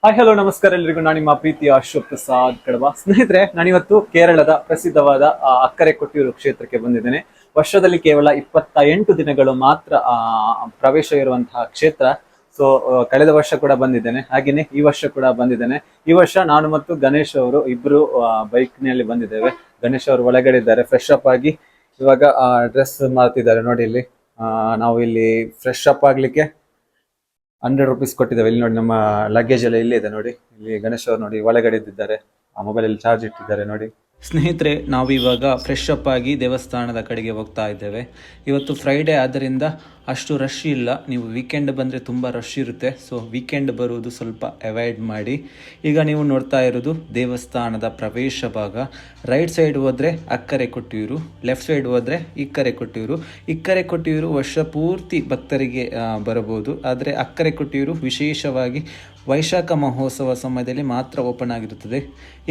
Hi hello ನಮಸ್ಕಾರ ಎಲ್ರಿಗೂ. ನಾನು ನಿಮ್ಮ ಪ್ರೀತಿಯ ಅಶೋಕ್ ಪ್ರಸಾದ್ ಕಡಬ. ಸ್ನೇಹಿತರೆ, ನಾನಿವತ್ತು ಕೇರಳದ ಪ್ರಸಿದ್ಧವಾದ ಅಕ್ಕರೆ ಕೊಟ್ಟಿಯೂರು ಕ್ಷೇತ್ರಕ್ಕೆ ಬಂದಿದ್ದೇನೆ. ವರ್ಷದಲ್ಲಿ ಕೇವಲ 28 ದಿನಗಳು ಮಾತ್ರ ಪ್ರವೇಶ ಇರುವಂತಹ ಕ್ಷೇತ್ರ. ಸೊ ಕಳೆದ ವರ್ಷ ಕೂಡ ಬಂದಿದ್ದೇನೆ, ಹಾಗೇನೆ ಈ ವರ್ಷ ಕೂಡ ಬಂದಿದ್ದೇನೆ. ಈ ವರ್ಷ ನಾನು ಮತ್ತು ಗಣೇಶ್ ಅವರು ಇಬ್ರು ಬೈಕ್ ನಲ್ಲಿ ಬಂದಿದ್ದೇವೆ. ಗಣೇಶ್ ಅವರು ಒಳಗಡೆ ಇದ್ದಾರೆ, ಫ್ರೆಶ್ ಅಪ್ ಆಗಿ ಇವಾಗ ಡ್ರೆಸ್ ಮಾಡ್ತಿದ್ದಾರೆ. ನೋಡಿ ಇಲ್ಲಿ ನಾವು ಇಲ್ಲಿ ಫ್ರೆಶ್ ಅಪ್ ಆಗ್ಲಿಕ್ಕೆ 100 ರೂಪೀಸ್ ಕೊಟ್ಟಿದ್ದೇವೆ. ಇಲ್ಲಿ ನೋಡಿ, ನಮ್ಮ ಲಗೇಜ್ ಎಲ್ಲ ಇಲ್ಲೇ ಇದೆ. ನೋಡಿ ಇಲ್ಲಿ ಗಣೇಶ್ ಅವರು ನೋಡಿ ಒಳಗಡೆ ಇದ್ದಿದ್ದಾರೆ, ಆ ಮೊಬೈಲ್ ಅಲ್ಲಿ ಚಾರ್ಜ್ ಇಟ್ಟಿದ್ದಾರೆ. ನೋಡಿ ಸ್ನೇಹಿತರೆ, ನಾವು ಇವಾಗ ಫ್ರೆಶ್ ಅಪ್ ಆಗಿ ದೇವಸ್ಥಾನದ ಕಡೆಗೆ ಹೋಗ್ತಾ ಇದ್ದೇವೆ. ಇವತ್ತು ಫ್ರೈಡೇ ಆದ್ದರಿಂದ ಅಷ್ಟು ರಶ್ ಇಲ್ಲ. ನೀವು ವೀಕೆಂಡ್ ಬಂದರೆ ತುಂಬ ರಶ್ ಇರುತ್ತೆ. ಸೊ ವೀಕೆಂಡ್ ಬರುವುದು ಸ್ವಲ್ಪ ಅವಾಯ್ಡ್ ಮಾಡಿ. ಈಗ ನೀವು ನೋಡ್ತಾ ಇರೋದು ದೇವಸ್ಥಾನದ ಪ್ರವೇಶ ಭಾಗ. ರೈಟ್ ಸೈಡ್ ಹೋದರೆ ಅಕ್ಕರೆ ಕೊಟ್ಟಿಯೂರು, ಲೆಫ್ಟ್ ಸೈಡ್ ಹೋದರೆ ಇಕ್ಕರೆ ಕೊಟ್ಟಿಯೂರು. ಇಕ್ಕರೆ ಕೊಟ್ಟಿಯೂರು ವರ್ಷ ಪೂರ್ತಿ ಭಕ್ತರಿಗೆ ಬರಬಹುದು, ಆದರೆ ಅಕ್ಕರೆ ಕೊಟ್ಟಿಯೂರು ವಿಶೇಷವಾಗಿ ವೈಶಾಖ ಮಹೋತ್ಸವ ಸಮಯದಲ್ಲಿ ಮಾತ್ರ ಓಪನ್ ಆಗಿರುತ್ತದೆ.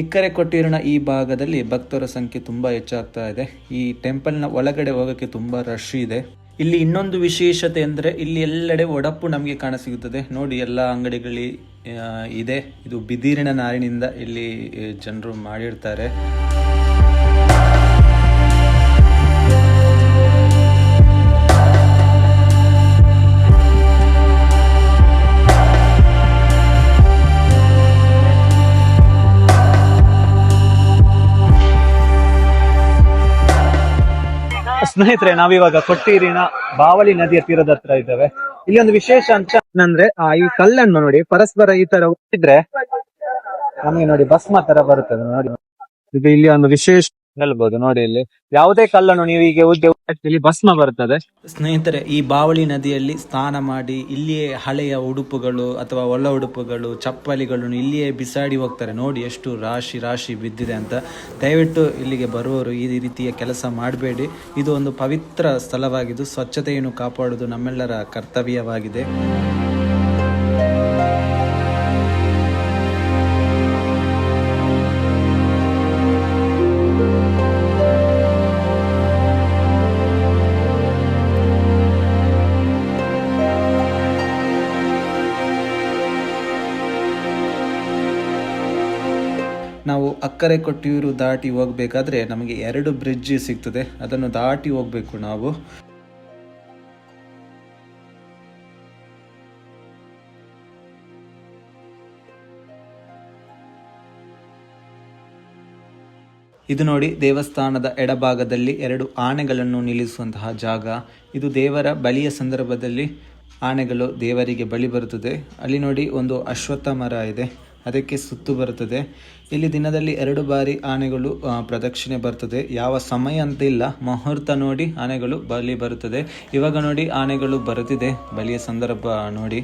ಇಕ್ಕರೆ ಕೊಟ್ಟಿಯೂರಿನ ಈ ಭಾಗದಲ್ಲಿ ಭಕ್ತರ ಸಂಖ್ಯೆ ತುಂಬ ಹೆಚ್ಚಾಗ್ತಾ ಇದೆ. ಈ ಟೆಂಪಲ್ನ ಒಳಗಡೆ ಹೋಗೋಕ್ಕೆ ತುಂಬ ರಶ್ ಇದೆ. ಇಲ್ಲಿ ಇನ್ನೊಂದು ವಿಶೇಷತೆ ಅಂದರೆ ಇಲ್ಲಿ ಎಲ್ಲೆಡೆ ಒಡಪು ನಮಗೆ ಕಾಣಸಿಗುತ್ತದೆ. ನೋಡಿ, ಎಲ್ಲ ಅಂಗಡಿಗಳು ಇದೆ. ಇದು ಬಿದಿರಿನ ನಾರಿನಿಂದ ಇಲ್ಲಿ ಜನರು ಮಾಡಿರ್ತಾರೆ. ಸ್ನೇಹಿತರೆ, ನಾವಿವಾಗ ಕೊಟ್ಟೀರಿನ ಬಾವಲಿ ನದಿಯ ತೀರದ ಹತ್ರ ಇದ್ದೇವೆ. ಇಲ್ಲಿ ಒಂದು ವಿಶೇಷ ಅಂಶ ಅಂದ್ರೆ ಈ ಕಲ್ಲನ್ನು ನೋಡಿ, ಪರಸ್ಪರ ಈ ತರ ಒತ್ತಿದ್ರೆ ನಮಗೆ ನೋಡಿ ಭಸ್ಮ ತರ ಬರುತ್ತದೆ. ನೋಡಿ, ಇದು ಇಲ್ಲಿ ಒಂದು ವಿಶೇಷ ಹೇಳ್ಬೋದು. ನೋಡಿ, ಇಲ್ಲಿ ಯಾವುದೇ ಕಲ್ಲನ್ನು ನೀವು ಈಗ ಇಲ್ಲಿ ಭಸ್ಮ ಬರುತ್ತದೆ. ಸ್ನೇಹಿತರೆ, ಈ ಬಾವಲಿ ನದಿಯಲ್ಲಿ ಸ್ನಾನ ಮಾಡಿ ಇಲ್ಲಿಯೇ ಹಳೆಯ ಉಡುಪುಗಳು ಅಥವಾ ಒಳ ಉಡುಪುಗಳು, ಚಪ್ಪಲಿಗಳನ್ನು ಇಲ್ಲಿಯೇ ಬಿಸಾಡಿ ಹೋಗ್ತಾರೆ. ನೋಡಿ ಎಷ್ಟು ರಾಶಿ ರಾಶಿ ಬಿದ್ದಿದೆ ಅಂತ. ದಯವಿಟ್ಟು ಇಲ್ಲಿಗೆ ಬರುವವರು ಈ ರೀತಿಯ ಕೆಲಸ ಮಾಡಬೇಡಿ. ಇದು ಒಂದು ಪವಿತ್ರ ಸ್ಥಳವಾಗಿದ್ದು ಸ್ವಚ್ಛತೆಯನ್ನು ಕಾಪಾಡುವುದು ನಮ್ಮೆಲ್ಲರ ಕರ್ತವ್ಯವಾಗಿದೆ. ನಾವು ಅಕ್ಕರೆ ಕೊಟ್ಟಿಯೂರು ದಾಟಿ ಹೋಗ್ಬೇಕಾದ್ರೆ ನಮಗೆ 2 ಬ್ರಿಡ್ಜ್ ಸಿಗ್ತದೆ, ಅದನ್ನು ದಾಟಿ ಹೋಗ್ಬೇಕು ನಾವು. ಇದು ನೋಡಿ, ದೇವಸ್ಥಾನದ ಎಡಭಾಗದಲ್ಲಿ 2 ಆನೆಗಳನ್ನು ನಿಲ್ಲಿಸುವಂತಹ ಜಾಗ. ಇದು ದೇವರ ಬಲಿಯ ಸಂದರ್ಭದಲ್ಲಿ ಆನೆಗಳು ದೇವರಿಗೆ ಬಲಿ ಬರುತ್ತದೆ. ಅಲ್ಲಿ ನೋಡಿ, ಒಂದು ಅಶ್ವತ್ಥ ಮರ ಇದೆ, ಅದಕ್ಕೆ ಸುತ್ತು ಬರುತ್ತದೆ. ಇಲ್ಲಿ ದಿನದಲ್ಲಿ 2 ಬಾರಿ ಆನೆಗಳು ಪ್ರದಕ್ಷಿಣೆ ಬರ್ತದೆ. ಯಾವ ಸಮಯ ಅಂತ ಇಲ್ಲ, ಮುಹೂರ್ತ ನೋಡಿ ಆನೆಗಳು ಬಲಿ ಬರುತ್ತದೆ. ಇವಾಗ ನೋಡಿ, ಆನೆಗಳು ಬರುತ್ತಿದೆ ಬಲಿಯ ಸಂದರ್ಭ ನೋಡಿ.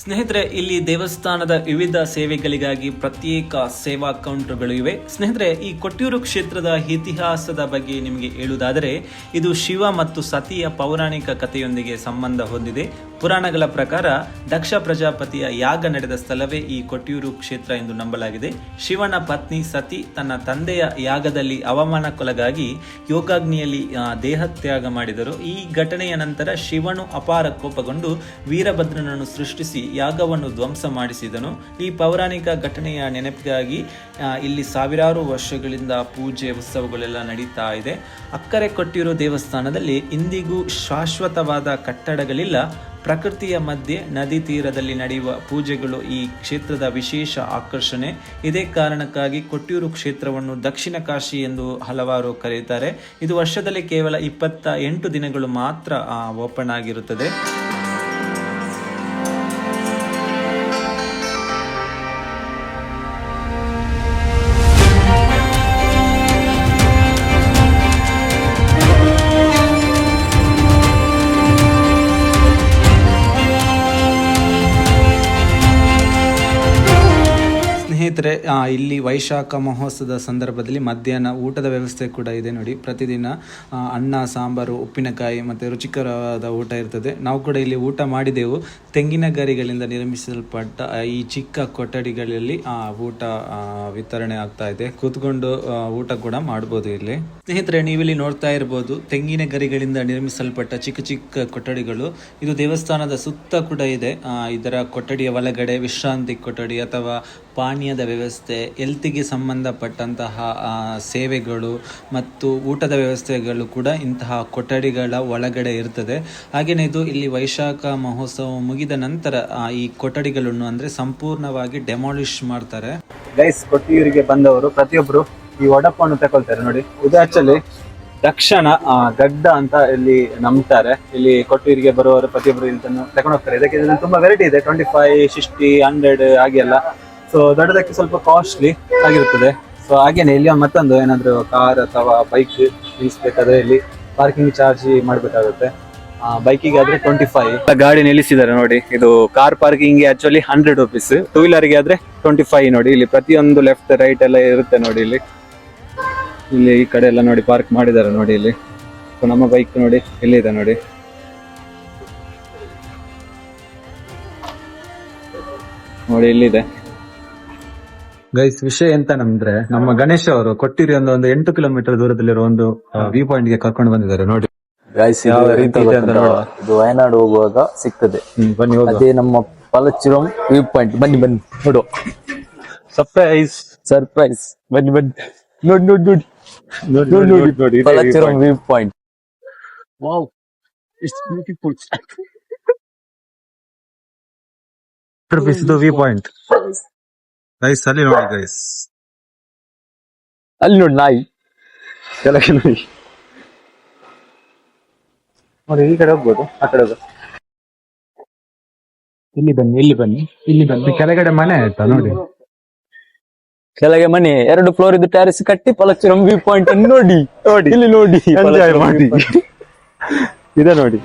ಸ್ನೇಹಿತರೆ, ಇಲ್ಲಿ ದೇವಸ್ಥಾನದ ವಿವಿಧ ಸೇವೆಗಳಿಗಾಗಿ ಪ್ರತ್ಯೇಕ ಸೇವಾ ಕೌಂಟರ್ಗಳು ಇವೆ. ಸ್ನೇಹಿತರೆ, ಈ ಕೊಟ್ಟಿಯೂರು ಕ್ಷೇತ್ರದ ಇತಿಹಾಸದ ಬಗ್ಗೆ ನಿಮಗೆ ಹೇಳುವುದಾದರೆ, ಇದು ಶಿವ ಮತ್ತು ಸತಿಯ ಪೌರಾಣಿಕ ಕಥೆಯೊಂದಿಗೆ ಸಂಬಂಧ ಹೊಂದಿದೆ. ಪುರಾಣಗಳ ಪ್ರಕಾರ ದಕ್ಷ ಪ್ರಜಾಪತಿಯ ಯಾಗ ನಡೆದ ಸ್ಥಳವೇ ಈ ಕೊಟ್ಟಿಯೂರು ಕ್ಷೇತ್ರ ಎಂದು ನಂಬಲಾಗಿದೆ. ಶಿವನ ಪತ್ನಿ ಸತಿ ತನ್ನ ತಂದೆಯ ಯಾಗದಲ್ಲಿ ಅವಮಾನಕ್ಕೊಳಗಾಗಿ ಯೋಗಾಗ್ನಿಯಲ್ಲಿ ದೇಹತ್ಯಾಗ ಮಾಡಿದರು. ಈ ಘಟನೆಯ ನಂತರ ಶಿವನು ಅಪಾರ ಕೋಪಗೊಂಡು ವೀರಭದ್ರನನ್ನು ಸೃಷ್ಟಿಸಿ ಯಾಗವನ್ನು ಧ್ವಂಸ ಮಾಡಿಸಿದನು. ಈ ಪೌರಾಣಿಕ ಘಟನೆಯ ನೆನಪಿಗಾಗಿ ಇಲ್ಲಿ ಸಾವಿರಾರು ವರ್ಷಗಳಿಂದ ಪೂಜೆ ಉತ್ಸವಗಳೆಲ್ಲ ನಡೀತಾ ಇದೆ. ಅಕ್ಕರೆ ಕೊಟ್ಟಿಯೂರು ದೇವಸ್ಥಾನದಲ್ಲಿ ಇಂದಿಗೂ ಶಾಶ್ವತವಾದ ಕಟ್ಟಡಗಳಿಲ್ಲ. ಪ್ರಕೃತಿಯ ಮಧ್ಯೆ ನದಿ ತೀರದಲ್ಲಿ ನಡೆಯುವ ಪೂಜೆಗಳು ಈ ಕ್ಷೇತ್ರದ ವಿಶೇಷ ಆಕರ್ಷಣೆ. ಇದೇ ಕಾರಣಕ್ಕಾಗಿ ಕೊಟ್ಟಿಯೂರು ಕ್ಷೇತ್ರವನ್ನು ದಕ್ಷಿಣ ಕಾಶಿ ಎಂದು ಹಲವಾರು ಕರೆಯುತ್ತಾರೆ. ಇದು ವರ್ಷದಲ್ಲಿ ಕೇವಲ 28 ದಿನಗಳು ಮಾತ್ರ ಓಪನ್ ಆಗಿರುತ್ತದೆ. ಸ್ನೇಹಿತರೆ, ಇಲ್ಲಿ ವೈಶಾಖ ಮಹೋತ್ಸವದ ಸಂದರ್ಭದಲ್ಲಿ ಮಧ್ಯಾಹ್ನ ಊಟದ ವ್ಯವಸ್ಥೆ ಕೂಡ ಇದೆ ನೋಡಿ. ಪ್ರತಿದಿನ ಅನ್ನ, ಸಾಂಬಾರು, ಉಪ್ಪಿನಕಾಯಿ ಮತ್ತು ರುಚಿಕರವಾದ ಊಟ ಇರ್ತದೆ. ನಾವು ಕೂಡ ಇಲ್ಲಿ ಊಟ ಮಾಡಿದೆವು. ತೆಂಗಿನ ಗರಿಗಳಿಂದ ನಿರ್ಮಿಸಲ್ಪಟ್ಟ ಈ ಚಿಕ್ಕ ಕೊಠಡಿಗಳಲ್ಲಿ ಊಟ ವಿತರಣೆ ಆಗ್ತಾ ಇದೆ. ಕೂತ್ಕೊಂಡು ಊಟ ಕೂಡ ಮಾಡ್ಬೋದು ಇಲ್ಲಿ. ಸ್ನೇಹಿತರೆ, ನೀವಿಲ್ಲಿ ನೋಡ್ತಾ ಇರ್ಬೋದು ತೆಂಗಿನ ಗರಿಗಳಿಂದ ನಿರ್ಮಿಸಲ್ಪಟ್ಟ ಚಿಕ್ಕ ಚಿಕ್ಕ ಕೊಠಡಿಗಳು. ಇದು ದೇವಸ್ಥಾನದ ಸುತ್ತ ಕೂಡ ಇದೆ. ಇದರ ಕೊಠಡಿಯ ಒಳಗಡೆ ವಿಶ್ರಾಂತಿ ಕೊಠಡಿ ಅಥವಾ ಪಾನೀಯದ ವ್ಯವಸ್ಥೆ, ಹೆಲ್ತಿಗೆ ಸಂಬಂಧಪಟ್ಟಂತಹ ಸೇವೆಗಳು ಮತ್ತು ಊಟದ ವ್ಯವಸ್ಥೆಗಳು ಕೂಡ ಇಂತಹ ಕೊಠಡಿಗಳ ಒಳಗಡೆ ಇರ್ತದೆ. ಹಾಗೆಯೇ ಇದು ಇಲ್ಲಿ ವೈಶಾಖ ಮಹೋತ್ಸವ ಮುಗಿದ ನಂತರ ಈ ಕೊಠಡಿಗಳನ್ನು ಅಂದರೆ ಸಂಪೂರ್ಣವಾಗಿ ಡೆಮಾಲಿಷ್ ಮಾಡ್ತಾರೆ. ಗೈಸ್, ಕೊಟ್ಟಿಯೂರಿಗೆ ಬಂದವರು ಪ್ರತಿಯೊಬ್ಬರು ಈ ವಡಪ್ಪವನ್ನು ತಗೊಳ್ತಾರೆ ನೋಡಿ. ಇದು ಆಕ್ಚುಲಿ ದಕ್ಷಿಣ ಗಡ್ಡ ಅಂತ ಇಲ್ಲಿ ನಂಬ್ತಾರೆ. ಇಲ್ಲಿ ಕೊಟ್ಟಿಯೂರಿಗೆ ಬರುವವರು ಪ್ರತಿಯೊಬ್ಬರು ಇದನ್ನು ತಗೊಂಡು ಹೋಗ್ತಾರೆ. ಇದಕ್ಕೆ ತುಂಬಾ ವೆರೈಟಿ ಇದೆ. 25, 60, 100 ಹಾಗೆ ಎಲ್ಲ. ಸೊ ದೊಡ್ಡದಕ್ಕೆ ಸ್ವಲ್ಪ ಕಾಸ್ಟ್ಲಿ ಆಗಿರುತ್ತದೆ. ಸೊ ಹಾಗೇನೆ ಇಲ್ಲಿ ಮತ್ತೊಂದು ಏನಾದ್ರು ಕಾರ್ ಅಥವಾ ಬೈಕ್ ನಿಲ್ಲಿಸಬೇಕಾದ್ರೆ ಇಲ್ಲಿ ಪಾರ್ಕಿಂಗ್ ಚಾರ್ಜ್ ಮಾಡಬೇಕಾಗುತ್ತೆ. ಬೈಕಿಗೆ ಆದ್ರೆ 25. ಗಾಡಿ ನಿಲ್ಲಿಸಿದ್ದಾರೆ ನೋಡಿ. ಇದು car parking actually 100 rupees, two ವೀಲರ್ಗೆ ಆದ್ರೆ 25 ನೋಡಿ. ಇಲ್ಲಿ ಪ್ರತಿಯೊಂದು ಲೆಫ್ಟ್ ರೈಟ್ ಎಲ್ಲ ಇರುತ್ತೆ ನೋಡಿ. ಇಲ್ಲಿ ಈ ಕಡೆ ಎಲ್ಲ ನೋಡಿ ಪಾರ್ಕ್ ಮಾಡಿದ್ದಾರೆ ನೋಡಿ. ಇಲ್ಲಿ ನಮ್ಮ ಬೈಕ್ ನೋಡಿ ಇಲ್ಲಿದೆ ನೋಡಿ. ನೋಡಿ ಇಲ್ಲಿದೆ. ಗೈಸ್, ವಿಷಯ ಎಂತ ನಮ್ದ್ರೆ ನಮ್ಮ ಗಣೇಶ್ ಅವರು ಕೊಟ್ಟಿರಿ ಒಂದು 8 ಕಿಲೋಮೀಟರ್ ದೂರದಲ್ಲಿರೋ ಒಂದು ವ್ಯೂ ಪಾಯಿಂಟ್ ಗೆ ಕರ್ಕೊಂಡು ಬಂದಿದ್ದಾರೆ ನೋಡಿ. ಇದು ವಯನಾಡು ಹೋಗುವಾಗ ಸಿಗ್ತದೆ. ಬನ್ನಿ, ಅದೇ ನಮ್ಮ ಪಲಚಿರಂ ವ್ಯೂ ಪಾಯಿಂಟ್. ಬನ್ನಿ ಬನ್ನಿ ನೋಡು. ಸರ್ಪ್ರೈಸ್ ಬನ್ನಿ ಬನ್ನಿ ನೋಡಿ ನೋಡಿ ನೋಡಿ ನೋಡಿ ನೋಡಿ Palachiram view point. Wow, it's beautiful. View point guys, ಅಲ್ಲಿ ನೋಡಿ ಗೈಸ್, ಅಲ್ಲಿ ನೋಡಿ ನಾಯಿ ಕೆಳಗೆ ನೋಡಿ. ಈ ಕಡೆ ಹೋಗ್ಬೋದು, ಆ ಕಡೆ ಹೋಗ್ಬೋದು. ಇಲ್ಲಿ ಬನ್ನಿ ಇಲ್ಲಿ ಬನ್ನಿ ಕೆಳಗಡೆ ಮನೆ ಆಯ್ತಾ ನೋಡಿ. ಕೆಳಗೆ ಮನೆ 2 ಫ್ಲೋರ್ ಇದ್ದು ಟ್ಯಾರಿಸ್ ಕಟ್ಟಿ ಪಲಚುರಂ ವ್ಯೂ ಪಾಯಿಂಟ್ ಅನ್ನು ನೋಡಿ ಇಲ್ಲಿ ನೋಡಿ ಎಂಜಾಯ್ ಮಾಡಿ. ಇದೆ ನೋಡಿ.